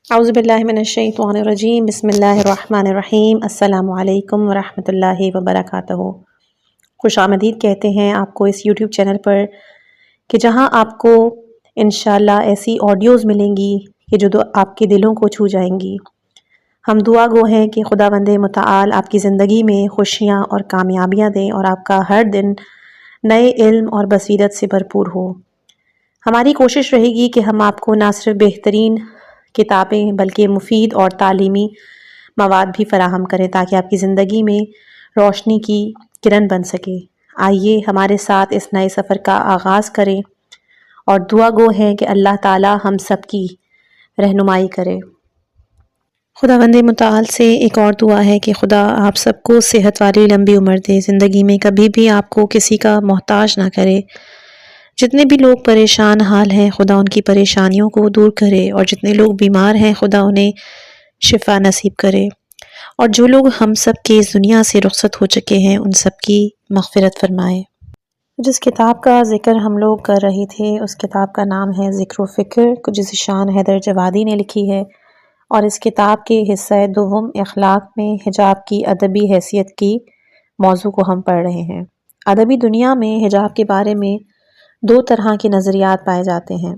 اعوذ باللہ من الشیطان الرجیم بسم اللہ الرحمن الرحیم السلام علیکم ورحمۃ اللہ وبرکاتہ۔ خوش آمدید کہتے ہیں آپ کو اس یوٹیوب چینل پر کہ جہاں آپ کو انشاءاللہ ایسی آڈیوز ملیں گی کہ جو آپ کے دلوں کو چھو جائیں گی۔ ہم دعا گو ہیں کہ خداوند متعال آپ کی زندگی میں خوشیاں اور کامیابیاں دیں اور آپ کا ہر دن نئے علم اور بصیرت سے بھرپور ہو۔ ہماری کوشش رہے گی کہ ہم آپ کو نہ صرف بہترین کتابیں بلکہ مفید اور تعلیمی مواد بھی فراہم کریں تاکہ آپ کی زندگی میں روشنی کی کرن بن سکے۔ آئیے ہمارے ساتھ اس نئے سفر کا آغاز کریں اور دعا گو ہیں کہ اللہ تعالی ہم سب کی رہنمائی کرے۔ خداوند متعال سے ایک اور دعا ہے کہ خدا آپ سب کو صحت والی لمبی عمر دے، زندگی میں کبھی بھی آپ کو کسی کا محتاج نہ کرے۔ جتنے بھی لوگ پریشان حال ہیں خدا ان کی پریشانیوں کو دور کرے، اور جتنے لوگ بیمار ہیں خدا انہیں شفا نصیب کرے، اور جو لوگ ہم سب کے اس دنیا سے رخصت ہو چکے ہیں ان سب کی مغفرت فرمائے۔ جس کتاب کا ذکر ہم لوگ کر رہے تھے اس کتاب کا نام ہے ذکر و فکر، جس شان حیدر جوادی نے لکھی ہے، اور اس کتاب کے حصہ دوم اخلاق میں حجاب کی ادبی حیثیت کی موضوع کو ہم پڑھ رہے ہیں۔ ادبی دنیا میں حجاب کے بارے میں دو طرح کے نظریات پائے جاتے ہیں۔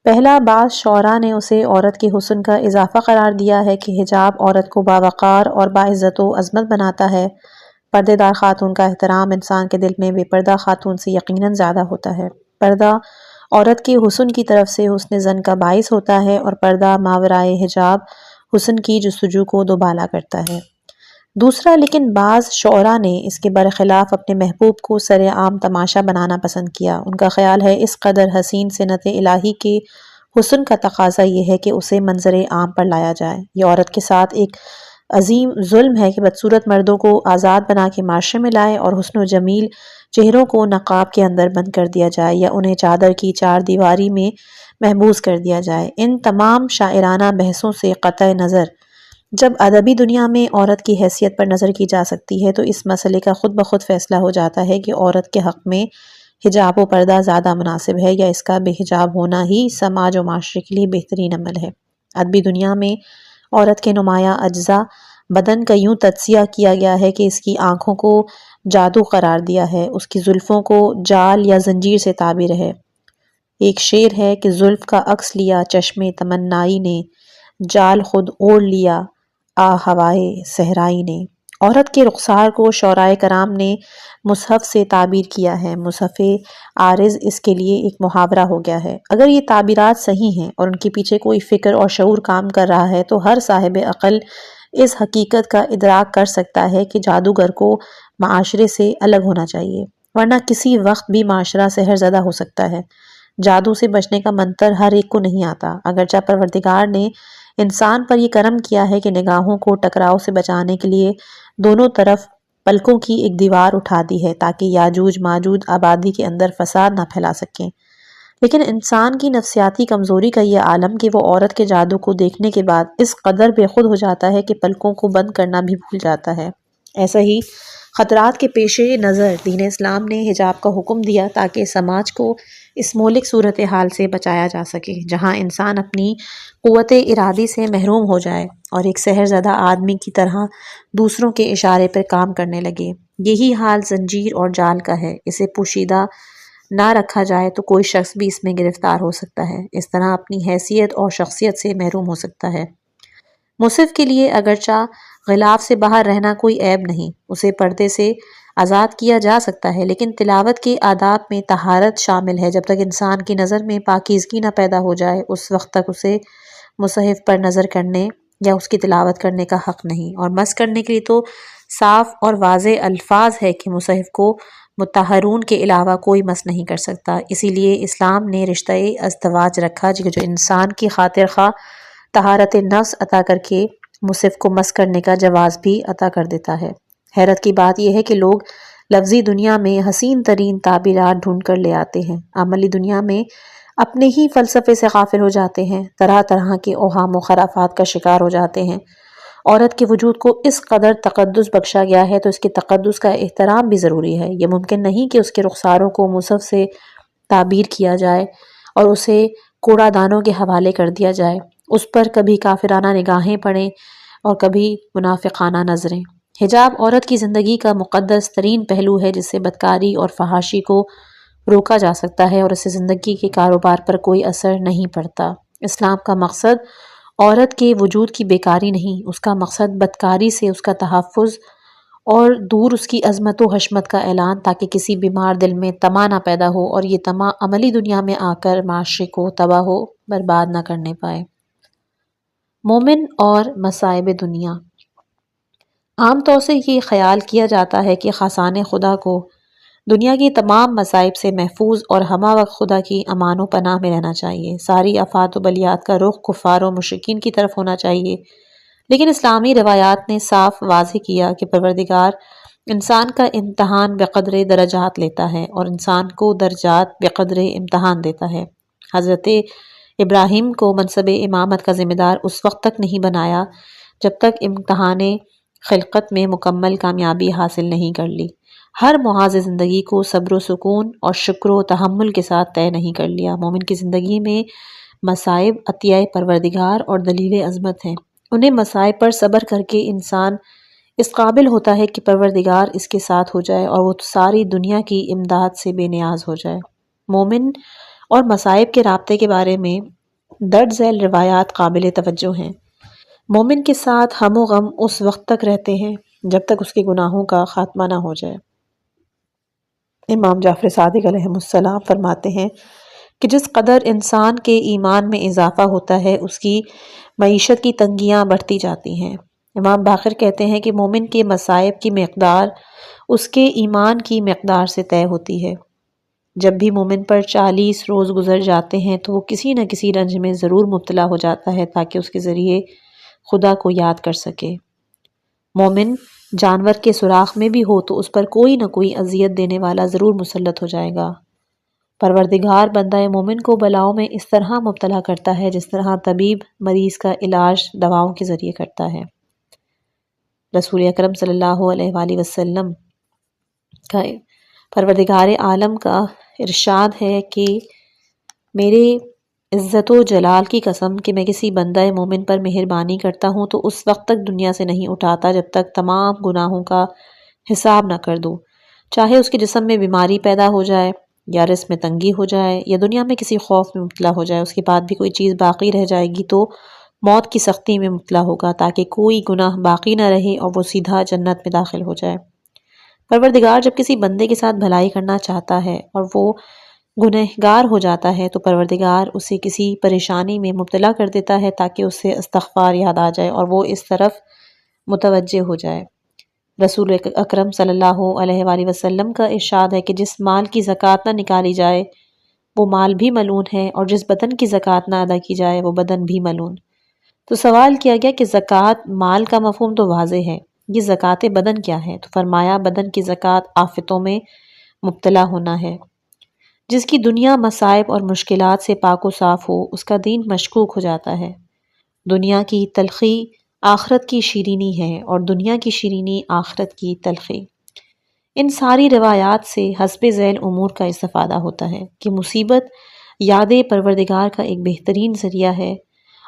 پہلا، بعض شعراء نے اسے عورت کے حسن کا اضافہ قرار دیا ہے کہ حجاب عورت کو باوقار اور باعزت و عظمت بناتا ہے۔ پردے دار خاتون کا احترام انسان کے دل میں بے پردہ خاتون سے یقیناً زیادہ ہوتا ہے۔ پردہ عورت کے حسن کی طرف سے حسن زن کا باعث ہوتا ہے، اور پردہ ماورائے حجاب حسن کی جستجو کو دوبالا کرتا ہے۔ دوسرا، لیکن بعض شعراء نے اس کے برخلاف اپنے محبوب کو سر عام تماشا بنانا پسند کیا۔ ان کا خیال ہے اس قدر حسین سنت الہی کے حسن کا تقاضا یہ ہے کہ اسے منظر عام پر لایا جائے۔ یہ عورت کے ساتھ ایک عظیم ظلم ہے کہ بدصورت مردوں کو آزاد بنا کے معاشرے میں لائے اور حسن و جمیل چہروں کو نقاب کے اندر بند کر دیا جائے یا انہیں چادر کی چار دیواری میں محبوس کر دیا جائے۔ ان تمام شاعرانہ بحثوں سے قطع نظر جب ادبی دنیا میں عورت کی حیثیت پر نظر کی جا سکتی ہے تو اس مسئلے کا خود بخود فیصلہ ہو جاتا ہے کہ عورت کے حق میں حجاب و پردہ زیادہ مناسب ہے یا اس کا بے حجاب ہونا ہی سماج و معاشرے کے لیے بہترین عمل ہے۔ ادبی دنیا میں عورت کے نمایاں اجزاء بدن کا یوں تجزیہ کیا گیا ہے کہ اس کی آنکھوں کو جادو قرار دیا ہے، اس کی زلفوں کو جال یا زنجیر سے تعبیر ہے۔ ایک شعر ہے کہ زلف کا عکس لیا چشم تمنائی نے، جال خود اوڑھ لیا ہوائے صحرائی نے۔ عورت کے رخسار کو شعراء کرام نے مصحف سے تعبیر کیا ہے۔ مصحف عارض اس کے لیے ایک محاورہ ہو گیا ہے۔ اگر یہ تعبیرات صحیح ہیں اور ان کے پیچھے کوئی فکر اور شعور کام کر رہا ہے تو ہر صاحب عقل اس حقیقت کا ادراک کر سکتا ہے کہ جادوگر کو معاشرے سے الگ ہونا چاہیے، ورنہ کسی وقت بھی معاشرہ سحر زدہ ہو سکتا ہے۔ جادو سے بچنے کا منتر ہر ایک کو نہیں آتا، اگرچہ پروردگار نے انسان پر یہ کرم کیا ہے کہ نگاہوں کو ٹکراؤ سے بچانے کے لیے دونوں طرف پلکوں کی ایک دیوار اٹھا دی ہے تاکہ یاجوج ماجوج آبادی کے اندر فساد نہ پھیلا سکیں۔ لیکن انسان کی نفسیاتی کمزوری کا یہ عالم کہ وہ عورت کے جادو کو دیکھنے کے بعد اس قدر بے خود ہو جاتا ہے کہ پلکوں کو بند کرنا بھی بھول جاتا ہے۔ ایسا ہی خطرات کے پیش نظر دین اسلام نے حجاب کا حکم دیا تاکہ سماج کو اس مہلک صورتحال سے بچایا جا سکے جہاں انسان اپنی قوت ارادی سے محروم ہو جائے اور ایک سحر زدہ آدمی کی طرح دوسروں کے اشارے پر کام کرنے لگے۔ یہی حال زنجیر اور جال کا ہے، اسے پوشیدہ نہ رکھا جائے تو کوئی شخص بھی اس میں گرفتار ہو سکتا ہے، اس طرح اپنی حیثیت اور شخصیت سے محروم ہو سکتا ہے۔ مصحف کے لیے اگرچہ غلاف سے باہر رہنا کوئی عیب نہیں، اسے پردے سے آزاد کیا جا سکتا ہے، لیکن تلاوت کے آداب میں طہارت شامل ہے۔ جب تک انسان کی نظر میں پاکیزگی نہ پیدا ہو جائے اس وقت تک اسے مصحف پر نظر کرنے یا اس کی تلاوت کرنے کا حق نہیں، اور مس کرنے کے لیے تو صاف اور واضح الفاظ ہے کہ مصحف کو مطہرون کے علاوہ کوئی مس نہیں کر سکتا۔ اسی لیے اسلام نے رشتہ ازدواج رکھا جو انسان کی خاطر خواہ طہارت نفس عطا کر کے مصحف کو مس کرنے کا جواز بھی عطا کر دیتا ہے۔ حیرت کی بات یہ ہے کہ لوگ لفظی دنیا میں حسین ترین تعبیرات ڈھونڈ کر لے آتے ہیں، عملی دنیا میں اپنے ہی فلسفے سے غافل ہو جاتے ہیں، طرح طرح کے اوہام و خرافات کا شکار ہو جاتے ہیں۔ عورت کے وجود کو اس قدر تقدس بخشا گیا ہے تو اس کے تقدس کا احترام بھی ضروری ہے۔ یہ ممکن نہیں کہ اس کے رخساروں کو مصحف سے تعبیر کیا جائے اور اسے کوڑا دانوں کے حوالے کر دیا جائے۔ اس پر کبھی کافرانہ نگاہیں پڑیں اور کبھی منافقانہ نظریں۔ حجاب عورت کی زندگی کا مقدس ترین پہلو ہے جس سے بدکاری اور فحاشی کو روکا جا سکتا ہے اور اس سے زندگی کے کاروبار پر کوئی اثر نہیں پڑتا۔ اسلام کا مقصد عورت کے وجود کی بیکاری نہیں، اس کا مقصد بدکاری سے اس کا تحفظ اور دور اس کی عظمت و حشمت کا اعلان، تاکہ کسی بیمار دل میں طمع نہ پیدا ہو اور یہ طمع عملی دنیا میں آ کر معاشرے کو تباہ و برباد نہ کرنے پائے۔ مومن اور مصائب دنیا۔ عام طور سے یہ خیال کیا جاتا ہے کہ خاصان خدا کو دنیا کی تمام مصائب سے محفوظ اور ہمہ وقت خدا کی امان و پناہ میں رہنا چاہیے۔ ساری آفات و بلیات کا رخ کفار و مشرکین کی طرف ہونا چاہیے، لیکن اسلامی روایات نے صاف واضح کیا کہ پروردگار انسان کا امتحان بقدر درجات لیتا ہے اور انسان کو درجات بقدر امتحان دیتا ہے۔ حضرت ابراہیم کو منصب امامت کا ذمہ دار اس وقت تک نہیں بنایا جب تک امتحان خلقت میں مکمل کامیابی حاصل نہیں کر لی۔ ہر محاذ زندگی کو صبر و سکون اور شکر و تحمل کے ساتھ طے نہیں کر لیا۔ مومن کی زندگی میں مصائب عطیہ پروردگار اور دلیل عظمت ہیں۔ انہیں مصائب پر صبر کر کے انسان اس قابل ہوتا ہے کہ پروردگار اس کے ساتھ ہو جائے اور وہ ساری دنیا کی امداد سے بے نیاز ہو جائے۔ مومن اور مصائب کے رابطے کے بارے میں درج ذیل روایات قابل توجہ ہیں۔ مومن کے ساتھ ہم و غم اس وقت تک رہتے ہیں جب تک اس کے گناہوں کا خاتمہ نہ ہو جائے۔ امام جعفر صادق علیہ السلام فرماتے ہیں کہ جس قدر انسان کے ایمان میں اضافہ ہوتا ہے اس کی معیشت کی تنگیاں بڑھتی جاتی ہیں۔ امام باقر کہتے ہیں کہ مومن کے مصائب کی مقدار اس کے ایمان کی مقدار سے طے ہوتی ہے۔ جب بھی مومن پر 40 روز گزر جاتے ہیں تو وہ کسی نہ کسی رنج میں ضرور مبتلا ہو جاتا ہے تاکہ اس کے ذریعے خدا کو یاد کر سکے۔ مومن جانور کے سوراخ میں بھی ہو تو اس پر کوئی نہ کوئی اذیت دینے والا ضرور مسلط ہو جائے گا۔ پروردگار بندہ مومن کو بلاؤں میں اس طرح مبتلا کرتا ہے جس طرح طبیب مریض کا علاج دواؤں کے ذریعے کرتا ہے۔ رسول اکرم صلی اللہ علیہ وآلہ وسلم کا پروردگار عالم کا ارشاد ہے کہ میرے عزت و جلال کی قسم کہ میں کسی بندہ مومن پر مہربانی کرتا ہوں تو اس وقت تک دنیا سے نہیں اٹھاتا جب تک تمام گناہوں کا حساب نہ کر دوں، چاہے اس کے جسم میں بیماری پیدا ہو جائے یا رزق میں تنگی ہو جائے یا دنیا میں کسی خوف میں مبتلا ہو جائے، اس کے بعد بھی کوئی چیز باقی رہ جائے گی تو موت کی سختی میں مبتلا ہوگا تاکہ کوئی گناہ باقی نہ رہے اور وہ سیدھا جنت میں داخل ہو جائے۔ پروردگار جب کسی بندے کے ساتھ بھلائی کرنا چاہتا ہے اور وہ گنہگار ہو جاتا ہے تو پروردگار اسے کسی پریشانی میں مبتلا کر دیتا ہے تاکہ اسے استغفار یاد آ جائے اور وہ اس طرف متوجہ ہو جائے۔ رسول اکرم صلی اللہ علیہ وآلہ وسلم کا ارشاد ہے کہ جس مال کی زکوٰۃ نہ نکالی جائے وہ مال بھی ملعون ہے اور جس بدن کی زکوٰۃ نہ ادا کی جائے وہ بدن بھی ملعون۔ تو سوال کیا گیا کہ زکوٰۃ مال کا مفہوم تو واضح ہے، یہ زکوٰۃ بدن کیا ہے؟ تو فرمایا بدن کی زکوٰۃ آفتوں میں مبتلا ہونا ہے۔ جس کی دنیا مصائب اور مشکلات سے پاک و صاف ہو اس کا دین مشکوک ہو جاتا ہے۔ دنیا کی تلخی آخرت کی شیرینی ہے اور دنیا کی شیرینی آخرت کی تلخی۔ ان ساری روایات سے حسب ذیل امور کا استفادہ ہوتا ہے کہ مصیبت یاد پروردگار کا ایک بہترین ذریعہ ہے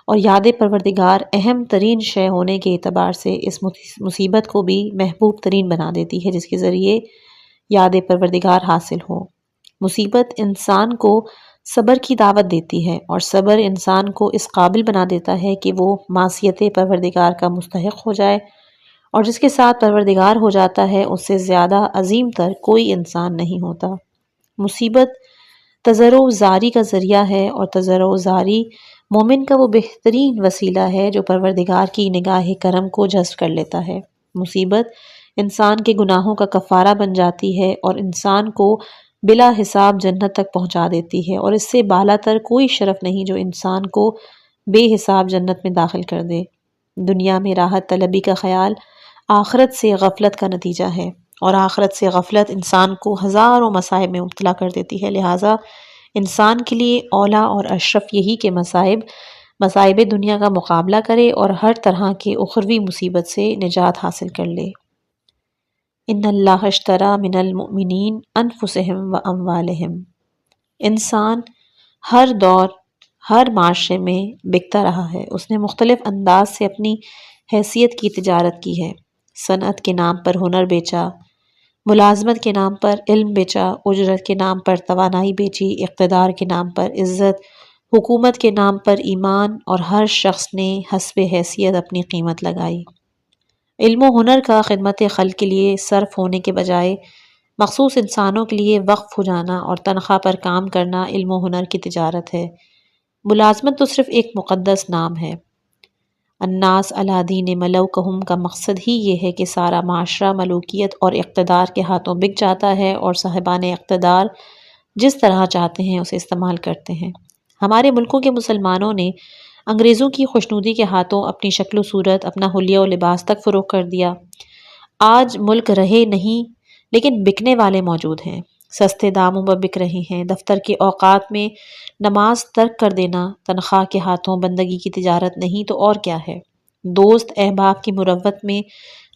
اور یاد پروردگار اہم ترین شے ہونے کے اعتبار سے اس مصیبت کو بھی محبوب ترین بنا دیتی ہے جس کے ذریعے یاد پروردگار حاصل ہو۔ مصیبت انسان کو صبر کی دعوت دیتی ہے اور صبر انسان کو اس قابل بنا دیتا ہے کہ وہ معصیت پروردگار کا مستحق ہو جائے، اور جس کے ساتھ پروردگار ہو جاتا ہے اس سے زیادہ عظیم تر کوئی انسان نہیں ہوتا۔ مصیبت تضرع زاری کا ذریعہ ہے اور تضرع زاری مومن کا وہ بہترین وسیلہ ہے جو پروردگار کی نگاہ کرم کو جذب کر لیتا ہے۔ مصیبت انسان کے گناہوں کا کفارہ بن جاتی ہے اور انسان کو بلا حساب جنت تک پہنچا دیتی ہے، اور اس سے بالا تر کوئی شرف نہیں جو انسان کو بے حساب جنت میں داخل کر دے۔ دنیا میں راحت طلبی کا خیال آخرت سے غفلت کا نتیجہ ہے اور آخرت سے غفلت انسان کو ہزاروں مصائب میں مبتلا کر دیتی ہے، لہٰذا انسان کے لیے اولیٰ اور اشرف یہی کہ مصائب دنیا کا مقابلہ کرے اور ہر طرح کے اخروی مصیبت سے نجات حاصل کر لے۔ ان اللہ اشتری من المؤمنین انفسہم و اموالہم۔ انسان ہر دور ہر معاشرے میں بکتا رہا ہے۔ اس نے مختلف انداز سے اپنی حیثیت کی تجارت کی ہے۔ صنعت کے نام پر ہنر بیچا، ملازمت کے نام پر علم بیچا، اجرت کے نام پر توانائی بیچی، اقتدار کے نام پر عزت، حکومت کے نام پر ایمان، اور ہر شخص نے حسب حیثیت اپنی قیمت لگائی۔ علم و ہنر کا خدمت خلق کے لیے صرف ہونے کے بجائے مخصوص انسانوں کے لیے وقف ہو جانا اور تنخواہ پر کام کرنا علم و ہنر کی تجارت ہے۔ ملازمت تو صرف ایک مقدس نام ہے۔ الناس علی دین ملوکہم کا مقصد ہی یہ ہے کہ سارا معاشرہ ملوکیت اور اقتدار کے ہاتھوں بک جاتا ہے اور صاحبان اقتدار جس طرح چاہتے ہیں اسے استعمال کرتے ہیں۔ ہمارے ملکوں کے مسلمانوں نے انگریزوں کی خوشنودی کے ہاتھوں اپنی شکل و صورت، اپنا حلیہ و لباس تک فروخت کر دیا۔ آج ملک رہے نہیں لیکن بکنے والے موجود ہیں، سستے داموں پر بک رہے ہیں۔ دفتر کے اوقات میں نماز ترک کر دینا تنخواہ کے ہاتھوں بندگی کی تجارت نہیں تو اور کیا ہے؟ دوست احباب کی مروت میں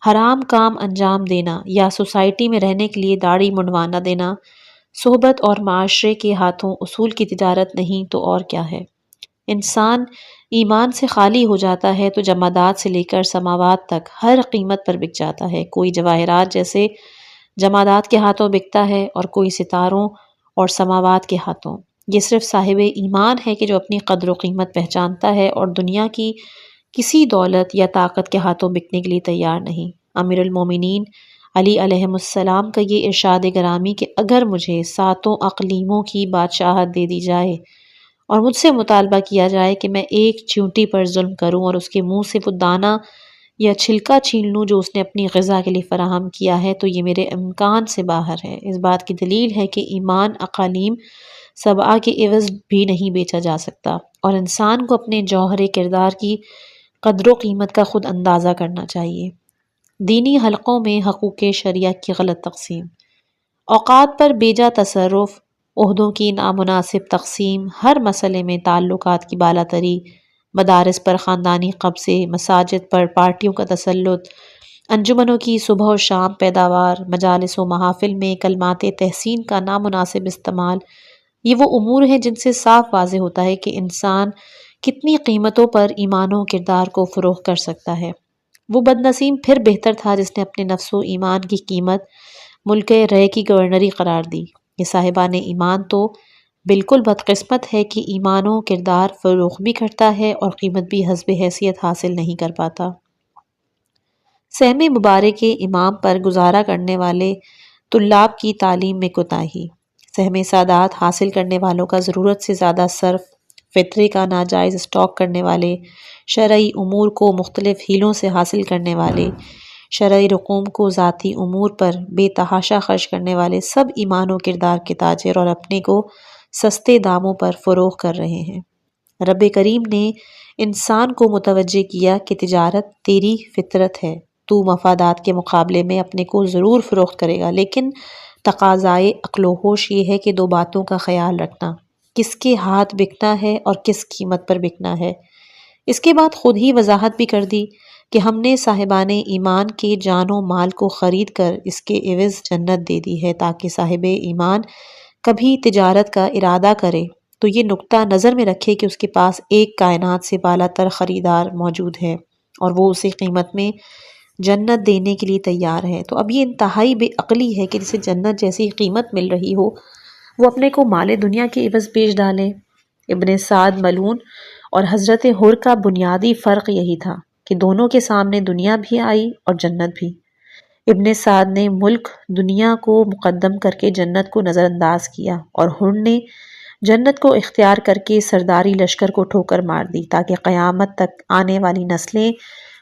حرام کام انجام دینا یا سوسائٹی میں رہنے کے لیے داڑھی منڈوانا دینا صحبت اور معاشرے کے ہاتھوں اصول کی تجارت نہیں تو اور کیا ہے؟ انسان ایمان سے خالی ہو جاتا ہے تو جمادات سے لے کر سماوات تک ہر قیمت پر بک جاتا ہے۔ کوئی جواہرات جیسے جمادات کے ہاتھوں بکتا ہے اور کوئی ستاروں اور سماوات کے ہاتھوں۔ یہ صرف صاحب ایمان ہے کہ جو اپنی قدر و قیمت پہچانتا ہے اور دنیا کی کسی دولت یا طاقت کے ہاتھوں بکنے کے لیے تیار نہیں۔ امیر المومنین علی علیہ السلام کا یہ ارشاد گرامی کہ اگر مجھے ساتوں اقلیموں کی بادشاہت دے دی جائے اور مجھ سے مطالبہ کیا جائے کہ میں ایک چیونٹی پر ظلم کروں اور اس کے منہ سے وہ دانہ یا چھلکا چھین لوں جو اس نے اپنی غذا کے لیے فراہم کیا ہے تو یہ میرے امکان سے باہر ہے۔ اس بات کی دلیل ہے کہ ایمان اقالیم سبعہ کے عوض بھی نہیں بیچا جا سکتا، اور انسان کو اپنے جوہر کردار کی قدر و قیمت کا خود اندازہ کرنا چاہیے۔ دینی حلقوں میں حقوق شریعہ کی غلط تقسیم، اوقات پر بیجا تصرف، عہدوں کی نامناسب تقسیم، ہر مسئلے میں تعلقات کی بالا تری، مدارس پر خاندانی قبضے، مساجد پر پارٹیوں کا تسلط، انجمنوں کی صبح و شام پیداوار، مجالس و محافل میں کلمات تحسین کا نامناسب استعمال، یہ وہ امور ہیں جن سے صاف واضح ہوتا ہے کہ انسان کتنی قیمتوں پر ایمان و کردار کو فروخت کر سکتا ہے۔ وہ بدنصیب پھر بہتر تھا جس نے اپنے نفس و ایمان کی قیمت ملک رے کی گورنری قرار دی۔ یہ صاحبان ایمان تو بالکل بدقسمت ہے کہ ایمان و کردار فروخت بھی کرتا ہے اور قیمت بھی حسب حیثیت حاصل نہیں کر پاتا۔ سہم مبارک امام پر گزارا کرنے والے طلاب کی تعلیم میں کوتاہی، سہم سعادات حاصل کرنے والوں کا ضرورت سے زیادہ صرف، فطرے کا ناجائز اسٹاک کرنے والے، شرعی امور کو مختلف ہیلوں سے حاصل کرنے والے، شرعی رقوم کو ذاتی امور پر بے تحاشا خرچ کرنے والے سب ایمان و کردار کے تاجر اور اپنے کو سستے داموں پر فروخت کر رہے ہیں۔ رب کریم نے انسان کو متوجہ کیا کہ تجارت تیری فطرت ہے، تو مفادات کے مقابلے میں اپنے کو ضرور فروخت کرے گا، لیکن تقاضائے عقل و ہوش یہ ہے کہ دو باتوں کا خیال رکھنا، کس کے ہاتھ بکنا ہے اور کس قیمت پر بکنا ہے۔ اس کے بعد خود ہی وضاحت بھی کر دی کہ ہم نے صاحبان ایمان کے جان و مال کو خرید کر اس کے عوض جنت دے دی ہے، تاکہ صاحب ایمان کبھی تجارت کا ارادہ کرے تو یہ نقطہ نظر میں رکھے کہ اس کے پاس ایک کائنات سے بالا تر خریدار موجود ہے اور وہ اسی قیمت میں جنت دینے کے لیے تیار ہے۔ تو اب یہ انتہائی بے عقلی ہے کہ جسے جنت جیسی قیمت مل رہی ہو وہ اپنے کو مال دنیا کے عوض بیچ ڈالے۔ ابن سعد ملعون اور حضرت حر کا بنیادی فرق یہی تھا کہ دونوں کے سامنے دنیا بھی آئی اور جنت بھی۔ ابن سعد نے ملک دنیا کو مقدم کر کے جنت کو نظر انداز کیا اور حر نے جنت کو اختیار کر کے سرداری لشکر کو ٹھوکر مار دی تاکہ قیامت تک آنے والی نسلیں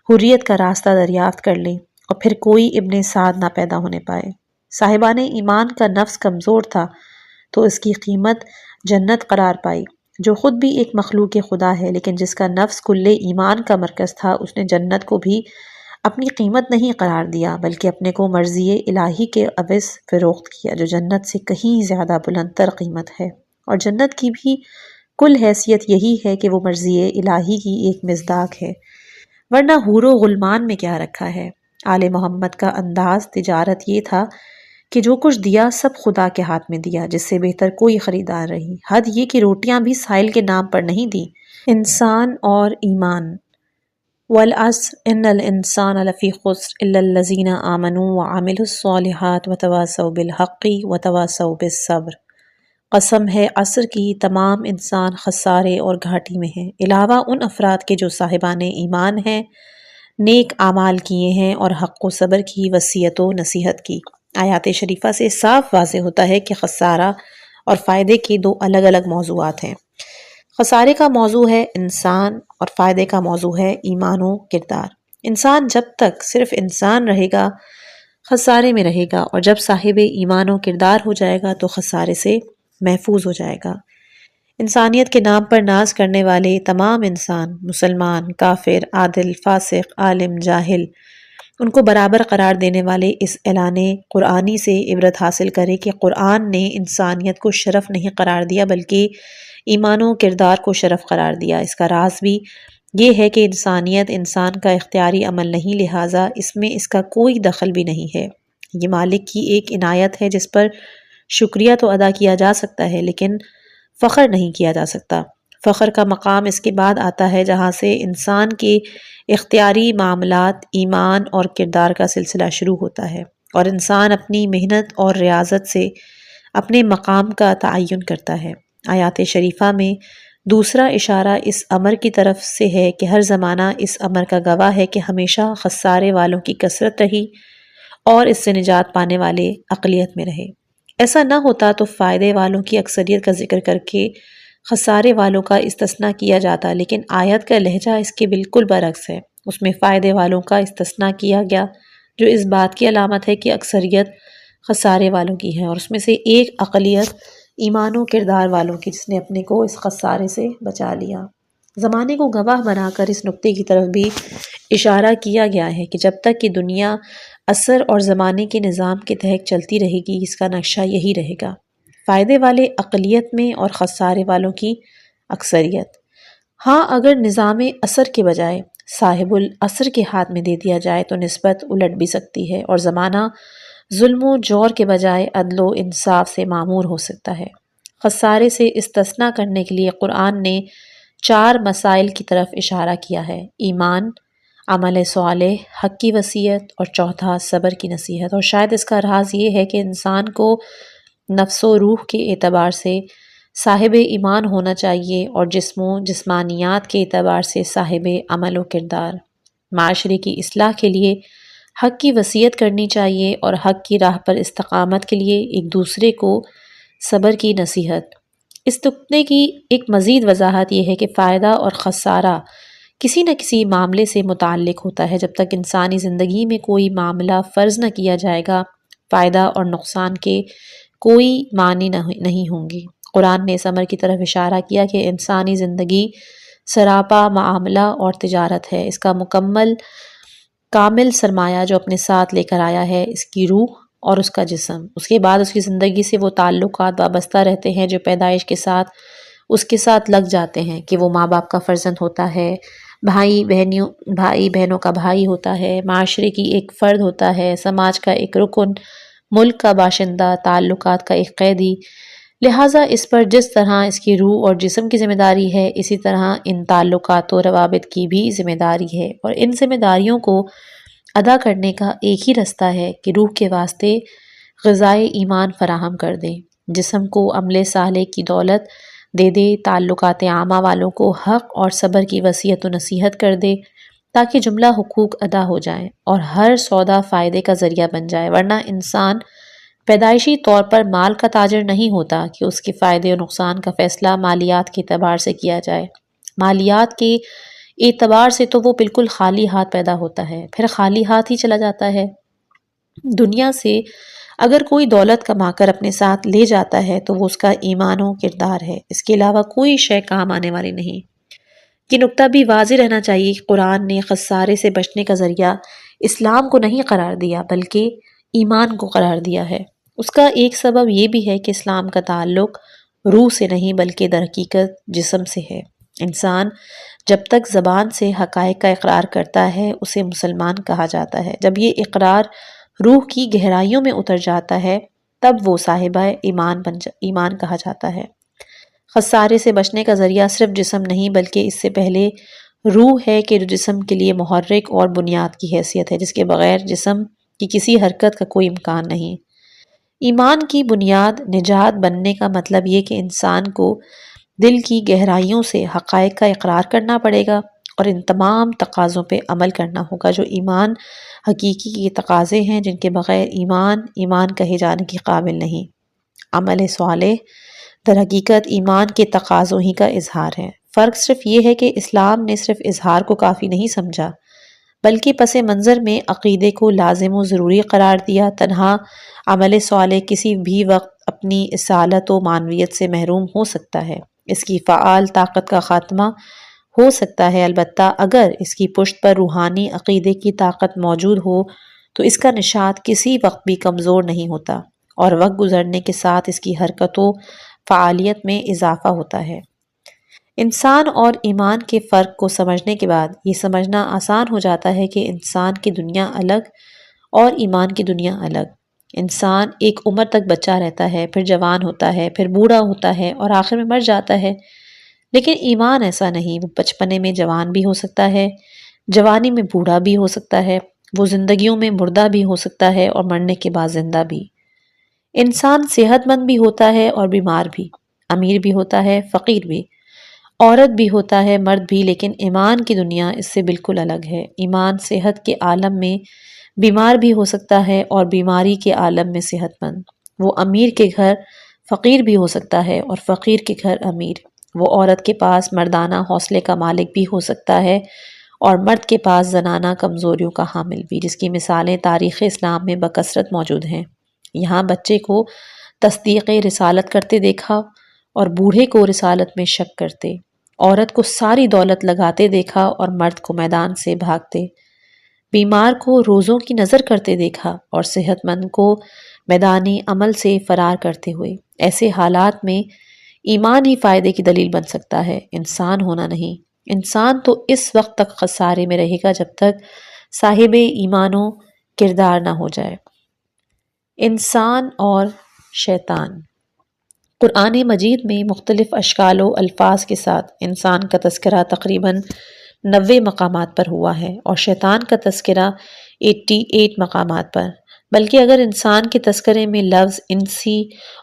حریت کا راستہ دریافت کر لیں اور پھر کوئی ابن سعد نہ پیدا ہونے پائے۔ صاحبان ایمان کا نفس کمزور تھا تو اس کی قیمت جنت قرار پائی، جو خود بھی ایک مخلوق خدا ہے، لیکن جس کا نفس کل ایمان کا مرکز تھا اس نے جنت کو بھی اپنی قیمت نہیں قرار دیا بلکہ اپنے کو مرضی الہی کے عوض فروخت کیا، جو جنت سے کہیں زیادہ بلند تر قیمت ہے، اور جنت کی بھی کل حیثیت یہی ہے کہ وہ مرضی الہی کی ایک مصداق ہے، ورنہ حور و غلمان میں کیا رکھا ہے۔ آل محمد کا انداز تجارت یہ تھا کہ جو کچھ دیا سب خدا کے ہاتھ میں دیا، جس سے بہتر کوئی خریدار رہی۔ حد یہ کہ روٹیاں بھی سائل کے نام پر نہیں دی۔ انسان اور ایمان۔ والعصر ان الانسان لفی خسر الا الذین آمنوا وعملوا الصالحات وتواصوا بالحق وتواصوا بالصبر۔ قسم ہے عصر کی، تمام انسان خسارے اور گھاٹی میں ہیں، علاوہ ان افراد کے جو صاحبان ایمان ہیں، نیک اعمال کیے ہیں اور حق و صبر کی وصیت و نصیحت کی۔ آیات شریفہ سے صاف واضح ہوتا ہے کہ خسارہ اور فائدے کے دو الگ الگ موضوعات ہیں۔ خسارے کا موضوع ہے انسان اور فائدے کا موضوع ہے ایمان و کردار۔ انسان جب تک صرف انسان رہے گا خسارے میں رہے گا، اور جب صاحب ایمان و کردار ہو جائے گا تو خسارے سے محفوظ ہو جائے گا۔ انسانیت کے نام پر ناز کرنے والے تمام انسان، مسلمان، کافر، عادل، فاسق، عالم، جاہل، ان کو برابر قرار دینے والے اس اعلان قرآنی سے عبرت حاصل کرے کہ قرآن نے انسانیت کو شرف نہیں قرار دیا بلکہ ایمان و کردار کو شرف قرار دیا۔ اس کا راز بھی یہ ہے کہ انسانیت انسان کا اختیاری عمل نہیں، لہٰذا اس میں اس کا کوئی دخل بھی نہیں ہے۔ یہ مالک کی ایک عنایت ہے جس پر شکریہ تو ادا کیا جا سکتا ہے لیکن فخر نہیں کیا جا سکتا۔ فخر کا مقام اس کے بعد آتا ہے جہاں سے انسان کے اختیاری معاملات، ایمان اور کردار کا سلسلہ شروع ہوتا ہے، اور انسان اپنی محنت اور ریاضت سے اپنے مقام کا تعین کرتا ہے۔ آیات شریفہ میں دوسرا اشارہ اس امر کی طرف سے ہے کہ ہر زمانہ اس امر کا گواہ ہے کہ ہمیشہ خسارے والوں کی کثرت رہی اور اس سے نجات پانے والے اقلیت میں رہے۔ ایسا نہ ہوتا تو فائدے والوں کی اکثریت کا ذکر کر کے خسارے والوں کا استثناء کیا جاتا، لیکن آیت کا لہجہ اس کے بالکل برعکس ہے۔ اس میں فائدے والوں کا استثناء کیا گیا، جو اس بات کی علامت ہے کہ اکثریت خسارے والوں کی ہے، اور اس میں سے ایک اقلیت ایمان و کردار والوں کی جس نے اپنے کو اس خسارے سے بچا لیا۔ زمانے کو گواہ بنا کر اس نقطے کی طرف بھی اشارہ کیا گیا ہے کہ جب تک کہ دنیا عصر اور زمانے کے نظام کے تحت چلتی رہے گی، اس کا نقشہ یہی رہے گا، فائدے والے اقلیت میں اور خسارے والوں کی اکثریت۔ ہاں، اگر نظام عصر کے بجائے صاحب العصر کے ہاتھ میں دے دیا جائے تو نسبت الٹ بھی سکتی ہے، اور زمانہ ظلم و جور کے بجائے عدل و انصاف سے معمور ہو سکتا ہے۔ خسارے سے استثناء کرنے کے لیے قرآن نے 4 مسائل کی طرف اشارہ کیا ہے: ایمان، عمل صالح، حق کی وصیت، اور چوتھا صبر کی نصیحت۔ اور شاید اس کا راز یہ ہے کہ انسان کو نفس و روح کے اعتبار سے صاحب ایمان ہونا چاہیے اور جسم و جسمانیات کے اعتبار سے صاحب عمل و کردار۔ معاشرے کی اصلاح کے لیے حق کی وصیت کرنی چاہیے اور حق کی راہ پر استقامت کے لیے ایک دوسرے کو صبر کی نصیحت۔ اس نقطے کی ایک مزید وضاحت یہ ہے کہ فائدہ اور خسارہ کسی نہ کسی معاملے سے متعلق ہوتا ہے۔ جب تک انسانی زندگی میں کوئی معاملہ فرض نہ کیا جائے گا، فائدہ اور نقصان کے کوئی معنی نہیں ہوں گی۔ قرآن نے اس امر کی طرف اشارہ کیا کہ انسانی زندگی سراپا معاملہ اور تجارت ہے۔ اس کا کامل سرمایہ جو اپنے ساتھ لے کر آیا ہے اس کی روح اور اس کا جسم۔ اس کے بعد اس کی زندگی سے وہ تعلقات وابستہ رہتے ہیں جو پیدائش کے ساتھ اس کے ساتھ لگ جاتے ہیں، کہ وہ ماں باپ کا فرزند ہوتا ہے، بھائی بہنوں کا بھائی ہوتا ہے، معاشرے کی ایک فرد ہوتا ہے، سماج کا ایک رکن، ملک کا باشندہ، تعلقات کا ایک قیدی۔ لہٰذا اس پر جس طرح اس کی روح اور جسم کی ذمہ داری ہے، اسی طرح ان تعلقات و روابط کی بھی ذمہ داری ہے، اور ان ذمہ داریوں کو ادا کرنے کا ایک ہی رستہ ہے کہ روح کے واسطے غذائے ایمان فراہم کر دے، جسم کو عمل صالح کی دولت دے دے، تعلقات عامہ والوں کو حق اور صبر کی وصیت و نصیحت کر دے تاکہ جملہ حقوق ادا ہو جائیں اور ہر سودا فائدے کا ذریعہ بن جائے۔ ورنہ انسان پیدائشی طور پر مال کا تاجر نہیں ہوتا کہ اس کے فائدے و نقصان کا فیصلہ مالیات کے اعتبار سے کیا جائے۔ مالیات کے اعتبار سے تو وہ بالکل خالی ہاتھ پیدا ہوتا ہے، پھر خالی ہاتھ ہی چلا جاتا ہے۔ دنیا سے اگر کوئی دولت کما کر اپنے ساتھ لے جاتا ہے تو وہ اس کا ایمان و کردار ہے، اس کے علاوہ کوئی شے کام آنے والی نہیں۔ یہ نقطہ بھی واضح رہنا چاہیے کہ قرآن نے خسارے سے بچنے کا ذریعہ اسلام کو نہیں قرار دیا بلکہ ایمان کو قرار دیا ہے۔ اس کا ایک سبب یہ بھی ہے کہ اسلام کا تعلق روح سے نہیں بلکہ در حقیقت جسم سے ہے۔ انسان جب تک زبان سے حقائق کا اقرار کرتا ہے اسے مسلمان کہا جاتا ہے۔ جب یہ اقرار روح کی گہرائیوں میں اتر جاتا ہے، تب وہ صاحبہ ایمان کہا جاتا ہے۔ خسارے سے بچنے کا ذریعہ صرف جسم نہیں بلکہ اس سے پہلے روح ہے کہ جو جسم کے لیے محرک اور بنیاد کی حیثیت ہے، جس کے بغیر جسم کی کسی حرکت کا کوئی امکان نہیں۔ ایمان کی بنیاد نجات بننے کا مطلب یہ کہ انسان کو دل کی گہرائیوں سے حقائق کا اقرار کرنا پڑے گا اور ان تمام تقاضوں پہ عمل کرنا ہوگا جو ایمان حقیقی کے تقاضے ہیں، جن کے بغیر ایمان کہے جانے کے قابل نہیں۔ عمل صالح در حقیقت ایمان کے تقاضوں ہی کا اظہار ہے۔ فرق صرف یہ ہے کہ اسلام نے صرف اظہار کو کافی نہیں سمجھا، بلکہ پس منظر میں عقیدے کو لازم و ضروری قرار دیا۔ تنہا عمل صالح کسی بھی وقت اپنی اصالت و معنویت سے محروم ہو سکتا ہے، اس کی فعال طاقت کا خاتمہ ہو سکتا ہے، البتہ اگر اس کی پشت پر روحانی عقیدے کی طاقت موجود ہو تو اس کا نشاط کسی وقت بھی کمزور نہیں ہوتا، اور وقت گزرنے کے ساتھ اس کی حرکت و فعالیت میں اضافہ ہوتا ہے۔ انسان اور ایمان کے فرق کو سمجھنے کے بعد یہ سمجھنا آسان ہو جاتا ہے کہ انسان کی دنیا الگ اور ایمان کی دنیا الگ۔ انسان ایک عمر تک بچہ رہتا ہے، پھر جوان ہوتا ہے، پھر بوڑھا ہوتا ہے اور آخر میں مر جاتا ہے، لیکن ایمان ایسا نہیں۔ وہ بچپنے میں جوان بھی ہو سکتا ہے، جوانی میں بوڑھا بھی ہو سکتا ہے، وہ زندگیوں میں مردہ بھی ہو سکتا ہے اور مرنے کے بعد زندہ بھی۔ انسان صحت مند بھی ہوتا ہے اور بیمار بھی، امیر بھی ہوتا ہے، فقیر بھی، عورت بھی ہوتا ہے، مرد بھی، لیکن ایمان کی دنیا اس سے بالکل الگ ہے۔ ایمان صحت کے عالم میں بیمار بھی ہو سکتا ہے اور بیماری کے عالم میں صحت مند۔ وہ امیر کے گھر فقیر بھی ہو سکتا ہے اور فقیر کے گھر امیر۔ وہ عورت کے پاس مردانہ حوصلے کا مالک بھی ہو سکتا ہے اور مرد کے پاس زنانہ کمزوریوں کا حامل بھی، جس کی مثالیں تاریخ اسلام میں بکثرت موجود ہیں۔ یہاں بچے کو تصدیق رسالت کرتے دیکھا اور بوڑھے کو رسالت میں شک کرتے، عورت کو ساری دولت لگاتے دیکھا اور مرد کو میدان سے بھاگتے، بیمار کو روزوں کی نظر کرتے دیکھا اور صحت مند کو میدانی عمل سے فرار کرتے ہوئے۔ ایسے حالات میں ایمان ہی فائدے کی دلیل بن سکتا ہے، انسان ہونا نہیں۔ انسان تو اس وقت تک خسارے میں رہے گا جب تک صاحب ایمان و کردار نہ ہو جائے۔ انسان اور شیطان۔ قرآن مجید میں مختلف اشکال و الفاظ کے ساتھ انسان کا تذکرہ تقریباً 90 مقامات پر ہوا ہے اور شیطان کا تذکرہ 88 مقامات پر، بلکہ اگر انسان کے تذکرے میں لفظ انسی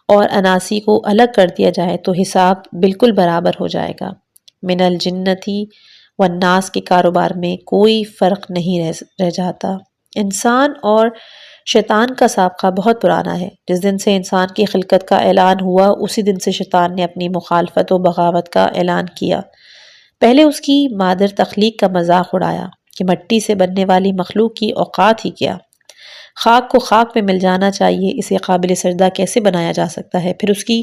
اور اناسی کو الگ کر دیا جائے تو حساب بالکل برابر ہو جائے گا۔ من الجنتی والناس کے کاروبار میں کوئی فرق نہیں رہ جاتا۔ انسان اور شیطان کا سابقہ بہت پرانا ہے۔ جس دن سے انسان کی خلقت کا اعلان ہوا اسی دن سے شیطان نے اپنی مخالفت و بغاوت کا اعلان کیا۔ پہلے اس کی مادر تخلیق کا مذاق اڑایا کہ مٹی سے بننے والی مخلوق کی اوقات ہی کیا، خاک کو خاک میں مل جانا چاہیے، اسے قابل سجدہ کیسے بنایا جا سکتا ہے۔ پھر اس کی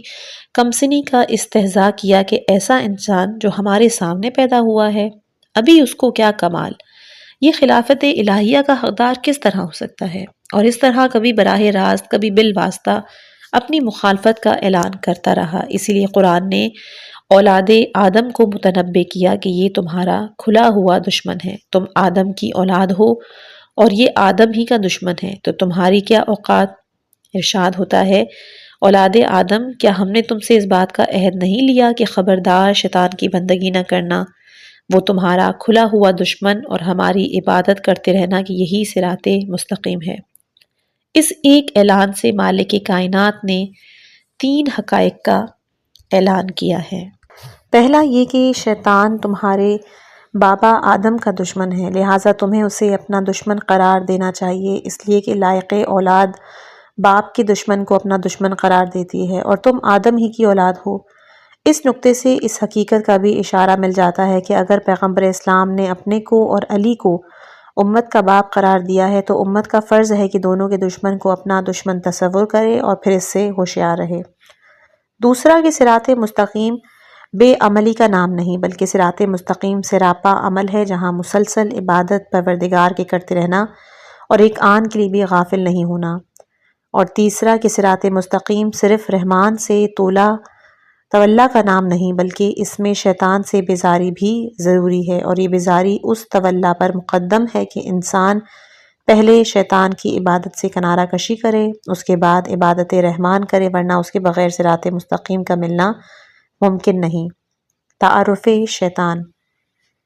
کمسنی کا استہزاء کیا کہ ایسا انسان جو ہمارے سامنے پیدا ہوا ہے، ابھی اس کو کیا کمال، یہ خلافت الہیہ کا حقدار کس طرح ہو سکتا ہے، اور اس طرح کبھی براہ راست کبھی بالواسطہ اپنی مخالفت کا اعلان کرتا رہا۔ اسی لیے قرآن نے اولاد آدم کو متنبع کیا کہ یہ تمہارا کھلا ہوا دشمن ہے، تم آدم کی اولاد ہو اور یہ آدم ہی کا دشمن ہے، تو تمہاری کیا اوقات۔ ارشاد ہوتا ہے، اولاد آدم، کیا ہم نے تم سے اس بات کا عہد نہیں لیا کہ خبردار شیطان کی بندگی نہ کرنا، وہ تمہارا کھلا ہوا دشمن اور ہماری عبادت کرتے رہنا کہ یہی صراط مستقیم ہے۔ اس ایک اعلان سے مالک کائنات نے 3 حقائق کا اعلان کیا ہے۔ پہلا یہ کہ شیطان تمہارے بابا آدم کا دشمن ہے، لہٰذا تمہیں اسے اپنا دشمن قرار دینا چاہیے، اس لیے کہ لائق اولاد باپ کے دشمن کو اپنا دشمن قرار دیتی ہے اور تم آدم ہی کی اولاد ہو۔ اس نقطے سے اس حقیقت کا بھی اشارہ مل جاتا ہے کہ اگر پیغمبر اسلام نے اپنے کو اور علی کو امت کا باپ قرار دیا ہے تو امت کا فرض ہے کہ دونوں کے دشمن کو اپنا دشمن تصور کرے اور پھر اس سے ہوشیار رہے۔ دوسرا کہ صراط مستقیم بے عملی کا نام نہیں بلکہ صراط مستقیم سراپا عمل ہے، جہاں مسلسل عبادت پروردگار کے کرتے رہنا اور ایک آن کے لیے بھی غافل نہیں ہونا۔ اور تیسرا کہ صراط مستقیم صرف رحمان سے تولا کا نام نہیں بلکہ اس میں شیطان سے بیزاری بھی ضروری ہے، اور یہ بیزاری اس تولا پر مقدم ہے کہ انسان پہلے شیطان کی عبادت سے کنارہ کشی کرے، اس کے بعد عبادت رحمان کرے، ورنہ اس کے بغیر صراط مستقیم کا ملنا ممکن نہیں۔ تعارف شیطان۔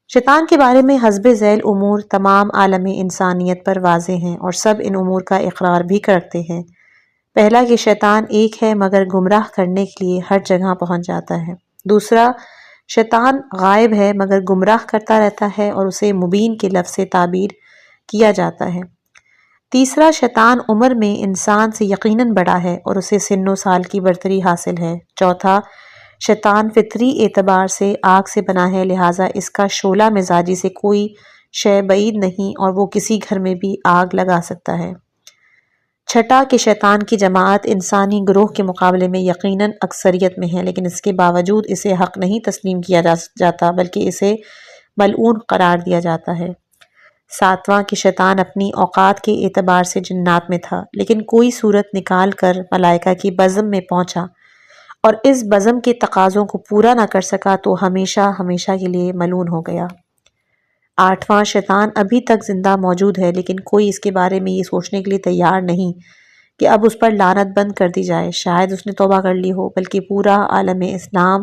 شیطان کے بارے میں حسب ذیل امور تمام عالم انسانیت پر واضح ہیں اور سب ان امور کا اقرار بھی کرتے ہیں۔ پہلا کہ شیطان ایک ہے مگر گمراہ کرنے کے لیے ہر جگہ پہنچ جاتا ہے۔ دوسرا، شیطان غائب ہے مگر گمراہ کرتا رہتا ہے اور اسے مبین کے لفظ سے تعبیر کیا جاتا ہے۔ تیسرا، شیطان عمر میں انسان سے یقیناً بڑا ہے اور اسے سن و سال کی برتری حاصل ہے۔ چوتھا، شیطان فطری اعتبار سے آگ سے بنا ہے، لہٰذا اس کا شعلہ مزاجی سے کوئی شے بعید نہیں اور وہ کسی گھر میں بھی آگ لگا سکتا ہے۔ چھٹا کہ شیطان کی جماعت انسانی گروہ کے مقابلے میں یقیناً اکثریت میں ہے، لیکن اس کے باوجود اسے حق نہیں تسلیم کیا جاتا بلکہ اسے ملعون قرار دیا جاتا ہے۔ ساتواں کہ شیطان اپنی اوقات کے اعتبار سے جنات میں تھا، لیکن کوئی صورت نکال کر ملائکہ کی بزم میں پہنچا اور اس بزم کے تقاضوں کو پورا نہ کر سکا تو ہمیشہ ہمیشہ کے لیے ملعون ہو گیا۔ آٹھواں، شیطان ابھی تک زندہ موجود ہے لیکن کوئی اس کے بارے میں یہ سوچنے کے لیے تیار نہیں کہ اب اس پر لعنت بند کر دی جائے، شاید اس نے توبہ کر لی ہو، بلکہ پورا عالم اسلام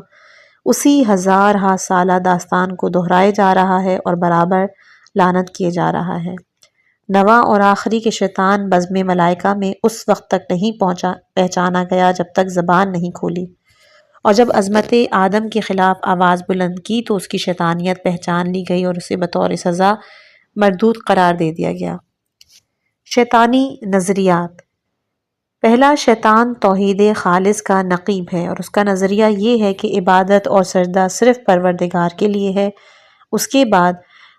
اسی ہزارہا سالہ داستان کو دہرائے جا رہا ہے اور برابر لعنت کیے جا رہا ہے۔ نواں اور آخری کہ شیطان بزم ملائکہ میں اس وقت تک نہیں پہچانا گیا جب تک زبان نہیں کھولی، اور جب عظمت آدم کے خلاف آواز بلند کی تو اس کی شیطانیت پہچان لی گئی اور اسے بطور سزا مردود قرار دے دیا گیا۔ شیطانی نظریات۔ پہلا، شیطان توحید خالص کا نقیب ہے اور اس کا نظریہ یہ ہے کہ عبادت اور سجدہ صرف پروردگار کے لیے ہے۔ اس کے بعد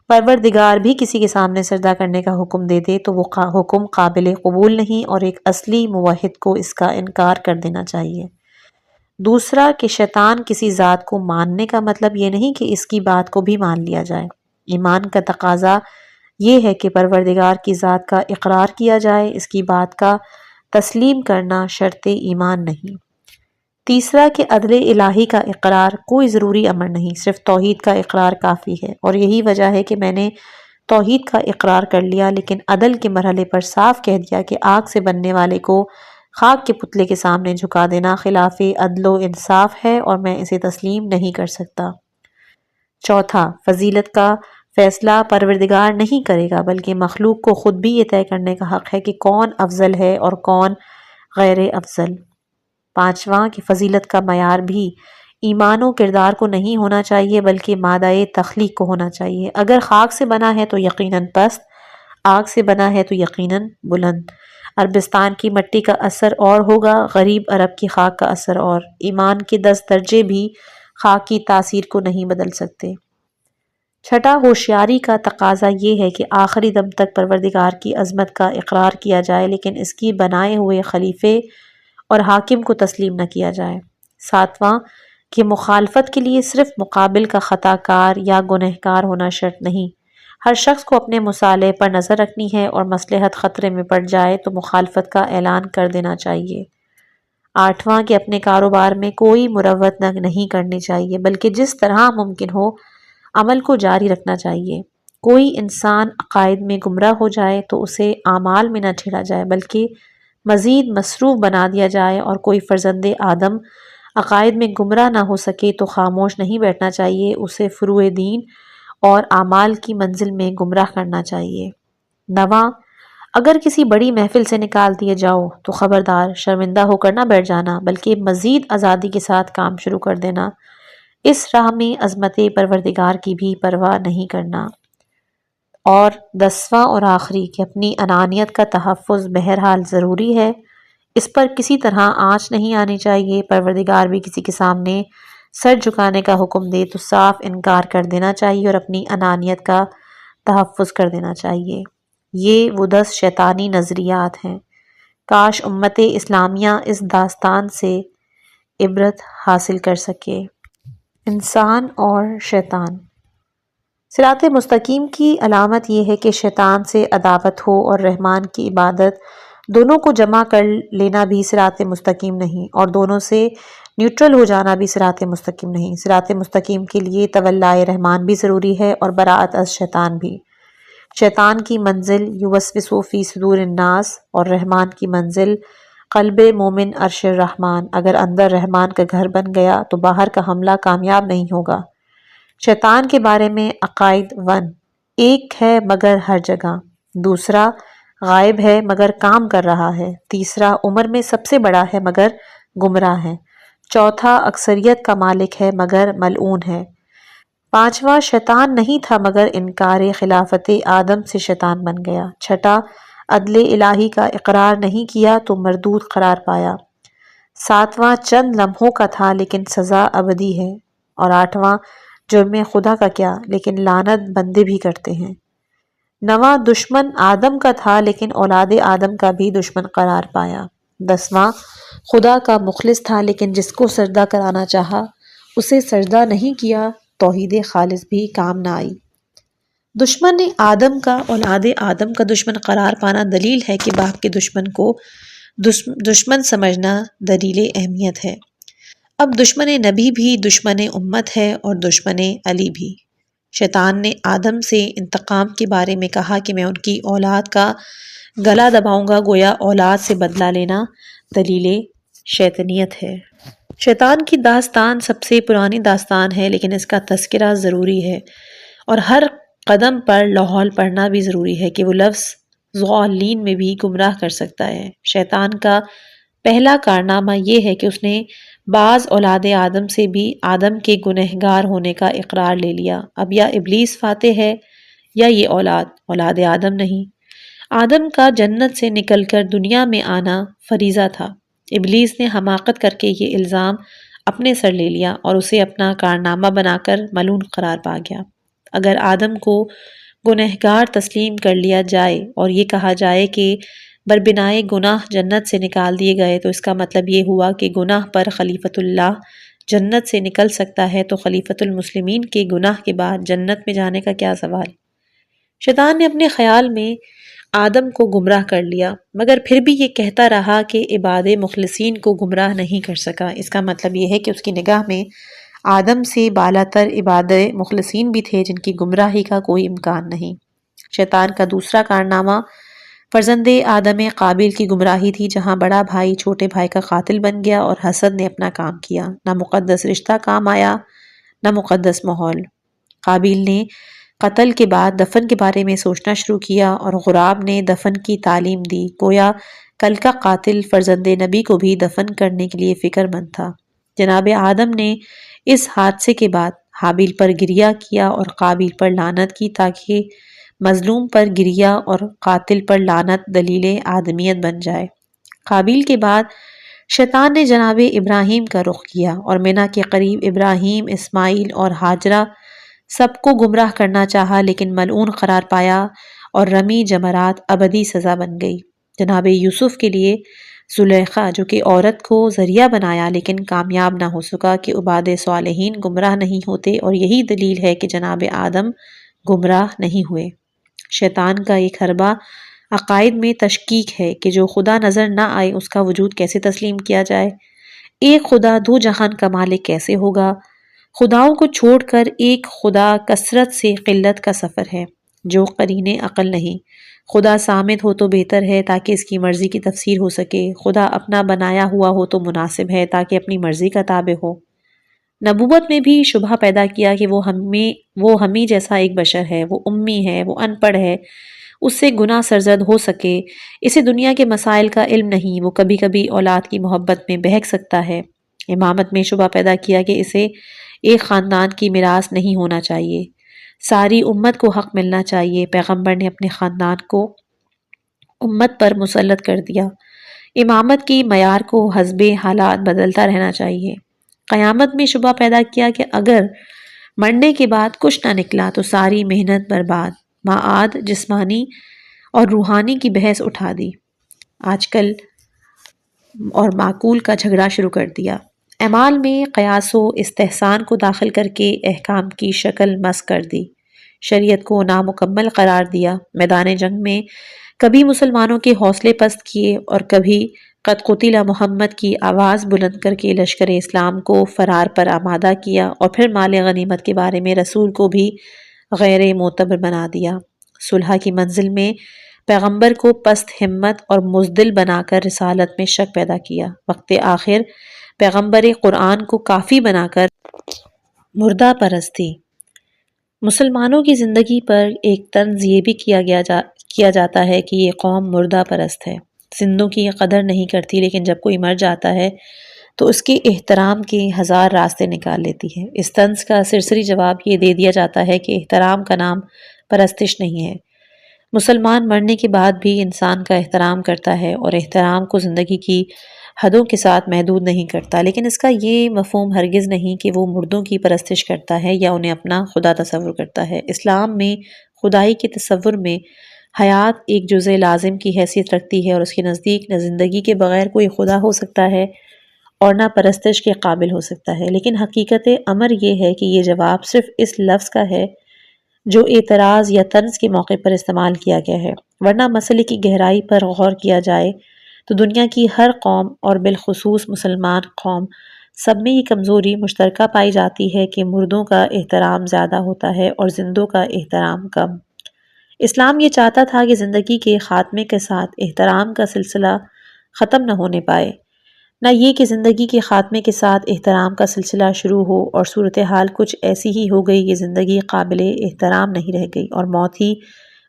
پروردگار بھی کسی کے سامنے سجدہ کرنے کا حکم دے دے تو وہ حکم قابل قبول نہیں اور ایک اصلی موحد کو اس کا انکار کر دینا چاہیے۔ دوسرا کہ شیطان کسی ذات کو ماننے کا مطلب یہ نہیں کہ اس کی بات کو بھی مان لیا جائے۔ ایمان کا تقاضا یہ ہے کہ پروردگار کی ذات کا اقرار کیا جائے، اس کی بات کا تسلیم کرنا شرط ایمان نہیں۔ تیسرا کہ عدل الہی کا اقرار کوئی ضروری امر نہیں، صرف توحید کا اقرار کافی ہے، اور یہی وجہ ہے کہ میں نے توحید کا اقرار کر لیا لیکن عدل کے مرحلے پر صاف کہہ دیا کہ آگ سے بننے والے کو خاک کے پتلے کے سامنے جھکا دینا خلاف عدل و انصاف ہے اور میں اسے تسلیم نہیں کر سکتا۔ چوتھا، فضیلت کا فیصلہ پروردگار نہیں کرے گا بلکہ مخلوق کو خود بھی یہ طے کرنے کا حق ہے کہ کون افضل ہے اور کون غیر افضل۔ پانچواں کہ فضیلت کا معیار بھی ایمان و کردار کو نہیں ہونا چاہیے بلکہ مادہ تخلیق کو ہونا چاہیے۔ اگر خاک سے بنا ہے تو یقیناً پست، آگ سے بنا ہے تو یقیناً بلند۔ عربستان کی مٹی کا اثر اور ہوگا، غریب عرب کی خاک کا اثر اور۔ ایمان کے 10 درجے بھی خاک کی تاثیر کو نہیں بدل سکتے۔ چھٹا، ہوشیاری کا تقاضا یہ ہے کہ آخری دم تک پروردگار کی عظمت کا اقرار کیا جائے لیکن اس کی بنائے ہوئے خلیفے اور حاکم کو تسلیم نہ کیا جائے۔ ساتواں کہ مخالفت کے لیے صرف مقابل کا خطا کار یا گنہگار ہونا شرط نہیں، ہر شخص کو اپنے مصالحے پر نظر رکھنی ہے اور مصلحت خطرے میں پڑ جائے تو مخالفت کا اعلان کر دینا چاہیے۔ آٹھواں کہ اپنے کاروبار میں کوئی مروت نہیں کرنی چاہیے بلکہ جس طرح ممکن ہو عمل کو جاری رکھنا چاہیے۔ کوئی انسان عقائد میں گمراہ ہو جائے تو اسے اعمال میں نہ چھیڑا جائے بلکہ مزید مصروف بنا دیا جائے، اور کوئی فرزند آدم عقائد میں گمراہ نہ ہو سکے تو خاموش نہیں بیٹھنا چاہیے، اسے فروع دین اور اعمال کی منزل میں گمراہ کرنا چاہیے۔ نواں، اگر کسی بڑی محفل سے نکال دیے جاؤ تو خبردار شرمندہ ہو کر نہ بیٹھ جانا بلکہ مزید آزادی کے ساتھ کام شروع کر دینا، اس راہ میں عظمت پروردگار کی بھی پرواہ نہیں کرنا۔ اور 10واں اور آخری کہ اپنی انانیت کا تحفظ بہرحال ضروری ہے، اس پر کسی طرح آنچ نہیں آنی چاہیے۔ پروردگار بھی کسی کے سامنے سر جھکانے کا حکم دے تو صاف انکار کر دینا چاہیے اور اپنی انانیت کا تحفظ کر دینا چاہیے۔ یہ وہ 10 شیطانی نظریات ہیں۔ کاش امت اسلامیہ اس داستان سے عبرت حاصل کر سکے۔ انسان اور شیطان۔ صراط مستقیم کی علامت یہ ہے کہ شیطان سے عداوت ہو اور رحمان کی عبادت، دونوں کو جمع کر لینا بھی صراط مستقیم نہیں، اور دونوں سے نیوٹرل ہو جانا بھی صراط مستقیم نہیں۔ صراط مستقیم کے لیے تولاء رحمان بھی ضروری ہے اور براءت از شیطان بھی۔ شیطان کی منزل یوسوس فی صدور الناس، اور رحمان کی منزل قلب مومن عرش الرحمن۔ اگر اندر رحمان کا گھر بن گیا تو باہر کا حملہ کامیاب نہیں ہوگا۔ شیطان کے بارے میں عقائد 1، ایک ہے مگر ہر جگہ، دوسرا غائب ہے مگر کام کر رہا ہے، تیسرا عمر میں سب سے بڑا ہے مگر گمراہ ہے، چوتھا اکثریت کا مالک ہے مگر ملعون ہے، پانچواں شیطان نہیں تھا مگر انکار خلافت آدم سے شیطان بن گیا، چھٹا عدل الہی کا اقرار نہیں کیا تو مردود قرار پایا، ساتواں چند لمحوں کا تھا لیکن سزا ابدی ہے، اور آٹھواں جرم خدا کا کیا لیکن لعنت بندے بھی کرتے ہیں، نواں دشمن آدم کا تھا لیکن اولاد آدم کا بھی دشمن قرار پایا، دسواں خدا کا مخلص تھا لیکن جس کو سجدہ کرانا چاہا اسے سجدہ نہیں کیا، توحید خالص بھی کام نہ آئی۔ دشمن آدم کا اولاد آدم کا دشمن قرار پانا دلیل ہے کہ باپ کے دشمن کو دشمن سمجھنا دلیل اہمیت ہے۔ اب دشمن نبی بھی دشمن امت ہے اور دشمن علی بھی۔ شیطان نے آدم سے انتقام کے بارے میں کہا کہ میں ان کی اولاد کا گلا دباؤں گا، گویا اولاد سے بدلہ لینا دلیل شیطانیت ہے۔ شیطان کی داستان سب سے پرانی داستان ہے لیکن اس کا تذکرہ ضروری ہے، اور ہر قدم پر لاحول پڑھنا بھی ضروری ہے کہ وہ لفظ ضالین میں بھی گمراہ کر سکتا ہے۔ شیطان کا پہلا کارنامہ یہ ہے کہ اس نے بعض اولاد آدم سے بھی آدم کے گنہگار ہونے کا اقرار لے لیا۔ اب یا ابلیس فاتح ہے یا یہ اولاد آدم نہیں۔ آدم کا جنت سے نکل کر دنیا میں آنا فریضہ تھا، ابلیس نے حماقت کر کے یہ الزام اپنے سر لے لیا اور اسے اپنا کارنامہ بنا کر ملعون قرار پا گیا۔ اگر آدم کو گنہگار تسلیم کر لیا جائے اور یہ کہا جائے کہ بربنائے گناہ جنت سے نکال دیے گئے تو اس کا مطلب یہ ہوا کہ گناہ پر خلیفۃ اللہ جنت سے نکل سکتا ہے، تو خلیفۃ المسلمین کے گناہ کے بعد جنت میں جانے کا کیا سوال۔ شیطان نے اپنے خیال میں آدم کو گمراہ کر لیا مگر پھر بھی یہ کہتا رہا کہ عباد مخلصین کو گمراہ نہیں کر سکا۔ اس کا مطلب یہ ہے کہ اس کی نگاہ میں آدم سے بالاتر عباد مخلصین بھی تھے جن کی گمراہی کا کوئی امکان نہیں۔ شیطان کا دوسرا کارنامہ فرزند آدم قابل کی گمراہی تھی، جہاں بڑا بھائی چھوٹے بھائی کا قاتل بن گیا اور حسد نے اپنا کام کیا، نہ مقدس رشتہ کام آیا نہ مقدس ماحول۔ قابل نے قتل کے بعد دفن کے بارے میں سوچنا شروع کیا اور غراب نے دفن کی تعلیم دی، گویا کل کا قاتل فرزند نبی کو بھی دفن کرنے کے لیے فکر مند تھا۔ جناب آدم نے اس حادثے کے بعد حابیل پر گریہ کیا اور قابل پر لعنت کی تاکہ مظلوم پر گریہ اور قاتل پر لعنت دلیل آدمیت بن جائے۔ قابل کے بعد شیطان نے جناب ابراہیم کا رخ کیا اور مینا کے قریب ابراہیم، اسماعیل اور ہاجرہ سب کو گمراہ کرنا چاہا لیکن ملعون قرار پایا اور رمی جمرات ابدی سزا بن گئی۔ جناب یوسف کے لیے زلیخا جو کہ عورت کو ذریعہ بنایا لیکن کامیاب نہ ہو سکا کہ عباد صالحین گمراہ نہیں ہوتے، اور یہی دلیل ہے کہ جناب آدم گمراہ نہیں ہوئے۔ شیطان کا ایک حربہ عقائد میں تشکیک ہے کہ جو خدا نظر نہ آئے اس کا وجود کیسے تسلیم کیا جائے، ایک خدا دو جہان کا مالک کیسے ہوگا، خداؤں کو چھوڑ کر ایک خدا کثرت سے قلت کا سفر ہے جو قرین عقل نہیں، خدا صامت ہو تو بہتر ہے تاکہ اس کی مرضی کی تفسیر ہو سکے، خدا اپنا بنایا ہوا ہو تو مناسب ہے تاکہ اپنی مرضی کا تابع ہو۔ نبوت میں بھی شبہ پیدا کیا کہ وہ ہمیں جیسا ایک بشر ہے، وہ امی ہے، وہ ان پڑھ ہے، اس سے گناہ سرزد ہو سکے، اسے دنیا کے مسائل کا علم نہیں، وہ کبھی کبھی اولاد کی محبت میں بہک سکتا ہے۔ امامت میں شبہ پیدا کیا کہ اسے ایک خاندان کی میراث نہیں ہونا چاہیے، ساری امت کو حق ملنا چاہیے، پیغمبر نے اپنے خاندان کو امت پر مسلط کر دیا، امامت کی معیار کو حسب حالات بدلتا رہنا چاہیے۔ قیامت میں شبہ پیدا کیا کہ اگر مرنے کے بعد کچھ نہ نکلا تو ساری محنت برباد، معاد جسمانی اور روحانی کی بحث اٹھا دی، آج کل اور معقول کا جھگڑا شروع کر دیا، اعمال میں قیاس و استحسان کو داخل کر کے احکام کی شکل مسخ کر دی، شریعت کو نامکمل قرار دیا، میدان جنگ میں کبھی مسلمانوں کے حوصلے پست کیے اور کبھی قد قتل محمد کی آواز بلند کر کے لشکر اسلام کو فرار پر آمادہ کیا، اور پھر مال غنیمت کے بارے میں رسول کو بھی غیر معتبر بنا دیا۔ صلح کی منزل میں پیغمبر کو پست ہمت اور مزدل بنا کر رسالت میں شک پیدا کیا۔ وقت آخر پیغمبر قرآن کو کافی بنا کر مردہ پرست تھی۔ مسلمانوں کی زندگی پر ایک طنز یہ بھی کیا جاتا ہے کہ یہ قوم مردہ پرست ہے، زندوں کی قدر نہیں کرتی، لیکن جب کوئی مر جاتا ہے تو اس کے احترام کے ہزار راستے نکال لیتی ہے۔ اس طنز کا سرسری جواب یہ دے دیا جاتا ہے کہ احترام کا نام پرستش نہیں ہے۔ مسلمان مرنے کے بعد بھی انسان کا احترام کرتا ہے اور احترام کو زندگی کی حدوں کے ساتھ محدود نہیں کرتا، لیکن اس کا یہ مفہوم ہرگز نہیں کہ وہ مردوں کی پرستش کرتا ہے یا انہیں اپنا خدا تصور کرتا ہے۔ اسلام میں خدائی کے تصور میں حیات ایک جزء لازم کی حیثیت رکھتی ہے، اور اس کے نزدیک نہ زندگی کے بغیر کوئی خدا ہو سکتا ہے اور نہ پرستش کے قابل ہو سکتا ہے۔ لیکن حقیقت امر یہ ہے کہ یہ جواب صرف اس لفظ کا ہے جو اعتراض یا طنز کے موقع پر استعمال کیا گیا ہے، ورنہ مسئلے کی گہرائی پر غور کیا جائے تو دنیا کی ہر قوم اور بالخصوص مسلمان قوم سب میں یہ کمزوری مشترکہ پائی جاتی ہے کہ مردوں کا احترام زیادہ ہوتا ہے اور زندوں کا احترام کم۔ اسلام یہ چاہتا تھا کہ زندگی کے خاتمے کے ساتھ احترام کا سلسلہ ختم نہ ہونے پائے، نہ یہ کہ زندگی کے خاتمے کے ساتھ احترام کا سلسلہ شروع ہو اور صورتحال کچھ ایسی ہی ہو گئی کہ زندگی قابل احترام نہیں رہ گئی اور موت ہی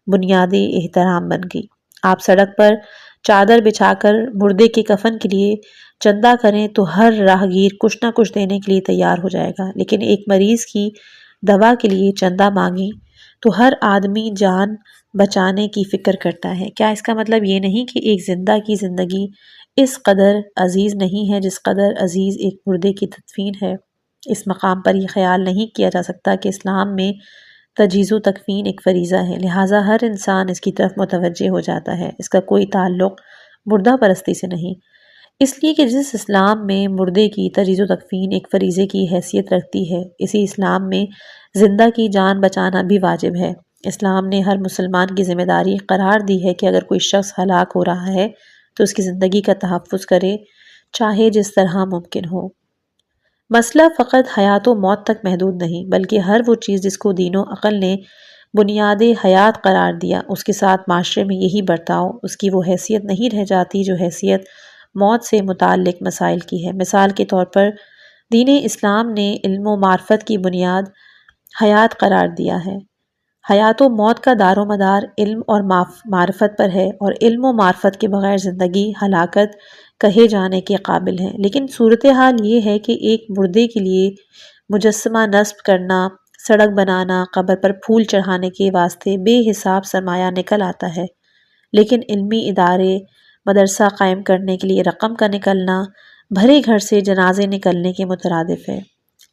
بنیادی احترام بن گئی۔ آپ سڑک پر چادر بچھا کر مردے کے کفن کے لیے چندہ کریں تو ہر راہگیر کچھ نہ کچھ دینے کے لیے تیار ہو جائے گا، لیکن ایک مریض کی دوا کے لیے چندہ مانگیں تو ہر آدمی جان بچانے کی فکر کرتا ہے۔ کیا اس کا مطلب یہ نہیں کہ ایک زندہ کی زندگی اس قدر عزیز نہیں ہے جس قدر عزیز ایک مردے کی تدفین ہے؟ اس مقام پر یہ خیال نہیں کیا جا سکتا کہ اسلام میں تجہیز و تکفین ایک فریضہ ہے، لہٰذا ہر انسان اس کی طرف متوجہ ہو جاتا ہے۔ اس کا کوئی تعلق مردہ پرستی سے نہیں، اس لیے کہ جس اسلام میں مردے کی تجہیز و تکفین ایک فریضے کی حیثیت رکھتی ہے، اسی اسلام میں زندہ کی جان بچانا بھی واجب ہے۔ اسلام نے ہر مسلمان کی ذمہ داری قرار دی ہے کہ اگر کوئی شخص ہلاک ہو رہا ہے تو اس کی زندگی کا تحفظ کرے، چاہے جس طرح ممکن ہو۔ مسئلہ فقط حیات و موت تک محدود نہیں، بلکہ ہر وہ چیز جس کو دین و عقل نے بنیاد حیات قرار دیا، اس کے ساتھ معاشرے میں یہی برتاؤ، اس کی وہ حیثیت نہیں رہ جاتی جو حیثیت موت سے متعلق مسائل کی ہے۔ مثال کے طور پر دین اسلام نے علم و معرفت کی بنیاد حیات قرار دیا ہے۔ حیات و موت کا دار و مدار علم اور معرفت پر ہے، اور علم و معرفت کے بغیر زندگی ہلاکت کہے جانے کے قابل ہے۔ لیکن صورتحال یہ ہے کہ ایک مردے کے لیے مجسمہ نصب کرنا، سڑک بنانا، قبر پر پھول چڑھانے کے واسطے بے حساب سرمایہ نکل آتا ہے، لیکن علمی ادارے، مدرسہ قائم کرنے کے لیے رقم کا نکلنا بھرے گھر سے جنازے نکلنے کے مترادف ہے۔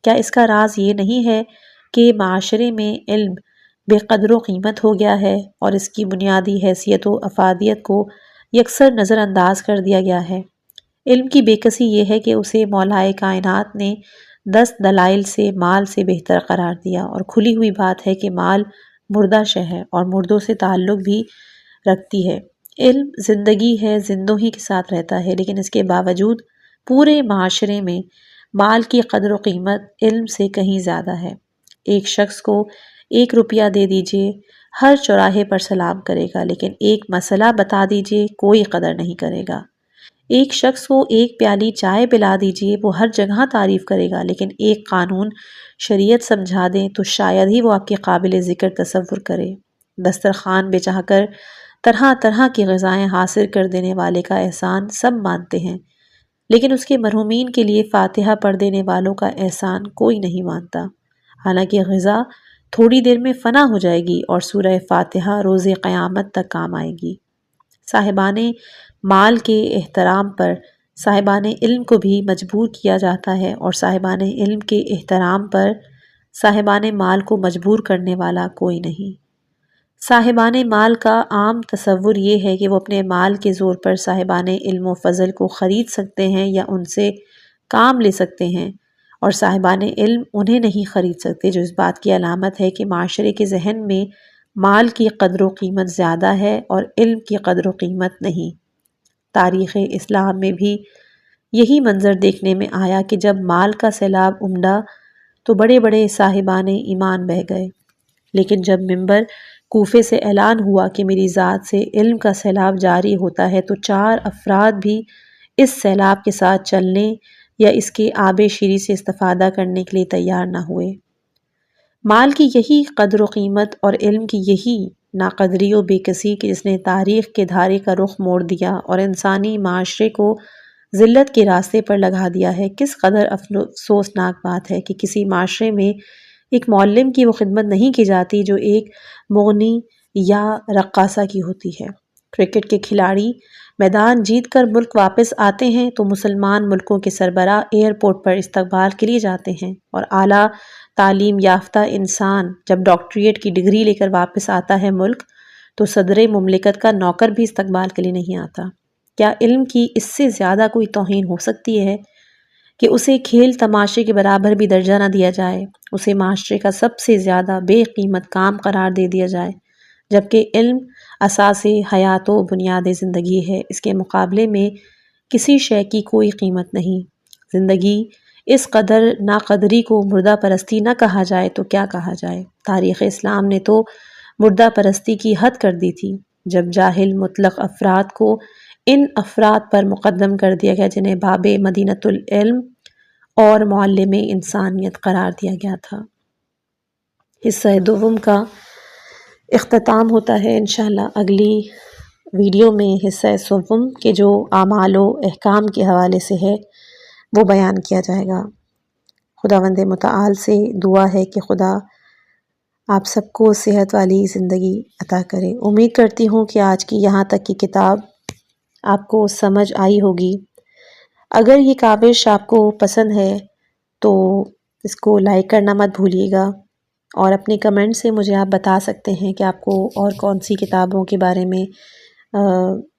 کیا اس کا راز یہ نہیں ہے کہ معاشرے میں علم بے قدر و قیمت ہو گیا ہے اور اس کی بنیادی حیثیت و افادیت کو یکسر نظر انداز کر دیا گیا ہے؟ علم کی بے کسی یہ ہے کہ اسے مولائے کائنات نے 10 دلائل سے مال سے بہتر قرار دیا، اور کھلی ہوئی بات ہے کہ مال مردہ شے ہے اور مردوں سے تعلق بھی رکھتی ہے۔ علم زندگی ہے، زندوں ہی کے ساتھ رہتا ہے، لیکن اس کے باوجود پورے معاشرے میں مال کی قدر و قیمت علم سے کہیں زیادہ ہے۔ ایک شخص کو 1 روپیہ دے دیجئے، ہر چوراہے پر سلام کرے گا، لیکن ایک مسئلہ بتا دیجئے کوئی قدر نہیں کرے گا۔ ایک شخص کو 1 پیالی چائے پلا دیجئے، وہ ہر جگہ تعریف کرے گا، لیکن ایک قانون شریعت سمجھا دیں تو شاید ہی وہ آپ کے قابل ذکر تصور کرے۔ دسترخوان بچھا کر طرح طرح کی غذائیں حاصل کر دینے والے کا احسان سب مانتے ہیں، لیکن اس کے مرحومین کے لیے فاتحہ پڑھ دینے والوں کا احسان کوئی نہیں مانتا۔ حالانکہ غذا تھوڑی دیر میں فنا ہو جائے گی اور سورہ فاتحہ روز قیامت تک کام آئے گی۔ صاحبان مال کے احترام پر صاحبان علم کو بھی مجبور کیا جاتا ہے، اور صاحبان علم کے احترام پر صاحبان مال کو مجبور کرنے والا کوئی نہیں۔ صاحبان مال کا عام تصور یہ ہے کہ وہ اپنے مال کے زور پر صاحبان علم و فضل کو خرید سکتے ہیں یا ان سے کام لے سکتے ہیں، اور صاحبان علم انہیں نہیں خرید سکتے، جو اس بات کی علامت ہے کہ معاشرے کے ذہن میں مال کی قدر و قیمت زیادہ ہے اور علم کی قدر و قیمت نہیں۔ تاریخ اسلام میں بھی یہی منظر دیکھنے میں آیا کہ جب مال کا سیلاب امڈا تو بڑے بڑے صاحبان ایمان بہہ گئے، لیکن جب منبر کوفے سے اعلان ہوا کہ میری ذات سے علم کا سیلاب جاری ہوتا ہے، تو 4 افراد بھی اس سیلاب کے ساتھ چلنے یا اس کے آب شیریں سے استفادہ کرنے کے لیے تیار نہ ہوئے۔ مال کی یہی قدر و قیمت اور علم کی یہی ناقدری و بے کسی کہ جس نے تاریخ کے دھارے کا رخ موڑ دیا اور انسانی معاشرے کو ذلت کے راستے پر لگا دیا ہے۔ کس قدر افسوسناک بات ہے کہ کسی معاشرے میں ایک معلم کی وہ خدمت نہیں کی جاتی جو ایک مغنی یا رقاصہ کی ہوتی ہے۔ کرکٹ کے کھلاڑی میدان جیت کر ملک واپس آتے ہیں تو مسلمان ملکوں کے سربراہ ایئرپورٹ پر استقبال کے لیے جاتے ہیں، اور اعلیٰ تعلیم یافتہ انسان جب ڈاکٹریٹ کی ڈگری لے کر واپس آتا ہے ملک، تو صدر مملکت کا نوکر بھی استقبال کے لیے نہیں آتا۔ کیا علم کی اس سے زیادہ کوئی توہین ہو سکتی ہے کہ اسے کھیل تماشے کے برابر بھی درجہ نہ دیا جائے، اسے معاشرے کا سب سے زیادہ بے قیمت کام قرار دے دیا جائے، جبکہ علم اساس حیات و بنیاد زندگی ہے۔ اس کے مقابلے میں کسی شے کی کوئی قیمت نہیں۔ زندگی اس قدر ناقدری کو مردہ پرستی نہ کہا جائے تو کیا کہا جائے؟ تاریخ اسلام نے تو مردہ پرستی کی حد کر دی تھی، جب جاہل مطلق افراد کو ان افراد پر مقدم کر دیا گیا جنہیں باب مدینۃ العلم اور معلم انسانیت قرار دیا گیا تھا۔ حصہ دوم کا اختتام ہوتا ہے انشاءاللہ اگلی ویڈیو میں۔ حصہ سوم کے جو اعمال و احکام کے حوالے سے ہے وہ بیان کیا جائے گا۔ خداوند متعال سے دعا ہے کہ خدا آپ سب کو صحت والی زندگی عطا کرے۔ امید کرتی ہوں کہ آج کی یہاں تک کی کتاب آپ کو سمجھ آئی ہوگی۔ اگر یہ کاوش آپ کو پسند ہے تو اس کو لائک کرنا مت بھولیے گا، اور اپنے کمنٹ سے مجھے آپ بتا سکتے ہیں کہ آپ کو اور کون سی کتابوں کے بارے میں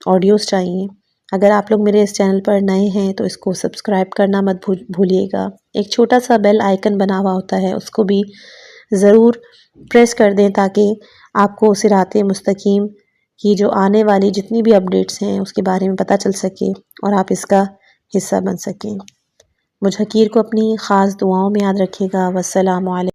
آڈیوز چاہیے۔ اگر آپ لوگ میرے اس چینل پر نئے ہیں تو اس کو سبسکرائب کرنا مت بھولیے گا۔ ایک چھوٹا سا بیل آئیکن بنا ہوا ہوتا ہے، اس کو بھی ضرور پریس کر دیں تاکہ آپ کو صراط مستقیم کی جو آنے والی جتنی بھی اپڈیٹس ہیں اس کے بارے میں پتہ چل سکے اور آپ اس کا حصہ بن سکیں۔ مجھ حقیر کو اپنی خاص دعاؤں میں یاد رکھیے گا۔ والسلام علیکم۔